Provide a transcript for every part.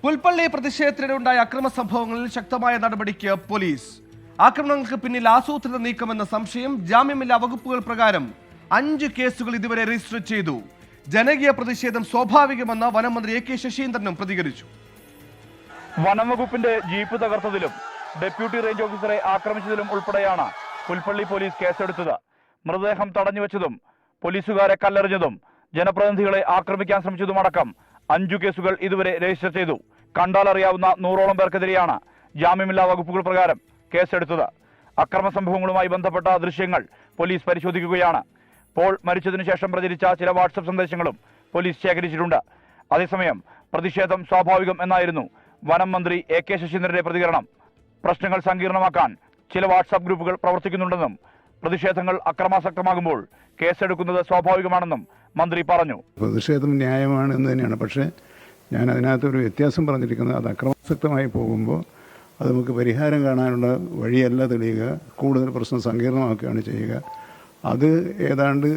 പുൽപ്പള്ളി പ്രതിഷേധത്തിനിടെയുണ്ടായ അക്രമ സംഭവങ്ങളിൽ ശക്തമായ നടപടിക്ക് പോലീസ്. ആക്രമണങ്ങൾക്ക് പിന്നിൽ ആസൂത്രിത നീക്കമെന്ന സംശയം. ജാമ്യമില്ലാ വകുപ്പുകൾ പ്രകാരം 5 കേസുകൾ ഇതുവരെ രജിസ്റ്റർ ചെയ്തു. ജനകീയ പ്രതിഷേധം സ്വാഭാവികമെന്ന് വനം മന്ത്രി എ കെ ശശീന്ദ്രനും പ്രതികരിച്ചു. വനംവകുപ്പിന്റെ ജീപ്പ് തകർത്തതിലും ഡെപ്യൂട്ടി റേഞ്ച് ഓഫീസറെ ആക്രമിച്ചതിലും ഉൾപ്പെടെയാണ് പുൽപ്പള്ളി പോലീസ് കേസെടുത്തത്. മൃതദേഹം തടഞ്ഞുവെച്ചതും പോലീസുകാരെ കല്ലെറിഞ്ഞതും ജനപ്രതിനിധികളെ ആക്രമിക്കാൻ ശ്രമിച്ചതുമടക്കം 5 കേസുകൾ ഇതുവരെ രജിസ്റ്റർ ചെയ്തു. കണ്ടാലറിയാവുന്ന 100ഓളം പേർക്കെതിരെയാണ് ജാമ്യമില്ലാ വകുപ്പുകൾ പ്രകാരം കേസെടുത്തത്. അക്രമ സംഭവങ്ങളുമായി ബന്ധപ്പെട്ട ദൃശ്യങ്ങൾ പോലീസ് പരിശോധിക്കുകയാണ്. പോൾ മരിച്ചതിനു ശേഷം പ്രചരിച്ച ചില വാട്സപ്പ് സന്ദേശങ്ങളും പോലീസ് ശേഖരിച്ചിട്ടുണ്ട്. അതേസമയം പ്രതിഷേധം സ്വാഭാവികം എന്നായിരുന്നു വനം മന്ത്രി എ കെ ശശീന്ദ്രന്റെ പ്രതികരണം. പ്രശ്നങ്ങൾ സങ്കീർണമാക്കാൻ ചില വാട്സാപ്പ് ഗ്രൂപ്പുകൾ പ്രവർത്തിക്കുന്നുണ്ടെന്നും പ്രതിഷേധങ്ങൾ അക്രമാസക്തമാകുമ്പോൾ കേസെടുക്കുന്നത് സ്വാഭാവികമാണെന്നും മന്ത്രി പറഞ്ഞു. പ്രതിഷേധം ന്യായമാണ് എന്ന് തന്നെയാണ്. പക്ഷേ ഞാൻ അതിനകത്തൊരു വ്യത്യാസം പറഞ്ഞിരിക്കുന്നത്, അത് അക്രമാസക്തമായി പോകുമ്പോൾ അത് നമുക്ക് പരിഹാരം കാണാനുള്ള വഴിയല്ല തെളിയുക, കൂടുതൽ പ്രശ്നം സങ്കീർണമാക്കുകയാണ് ചെയ്യുക. അത് ഏതാണ്ട്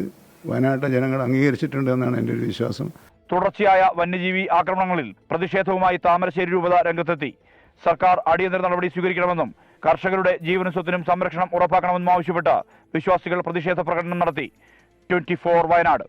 വയനാട്ടിലെ ജനങ്ങൾ അംഗീകരിച്ചിട്ടുണ്ട് എന്നാണ് എൻ്റെ ഒരു വിശ്വാസം. തുടർച്ചയായ വന്യജീവി ആക്രമണങ്ങളിൽ പ്രതിഷേധവുമായി താമരശ്ശേരി രൂപത രംഗത്തെത്തി. സർക്കാർ അടിയന്തര നടപടി സ്വീകരിക്കണമെന്നും കർഷകരുടെ ജീവനും സ്വത്തിനും സംരക്ഷണം ഉറപ്പാക്കണമെന്നും ആവശ്യപ്പെട്ട് വിശ്വാസികൾ പ്രതിഷേധ പ്രകടനം നടത്തി. 24 വയനാട്.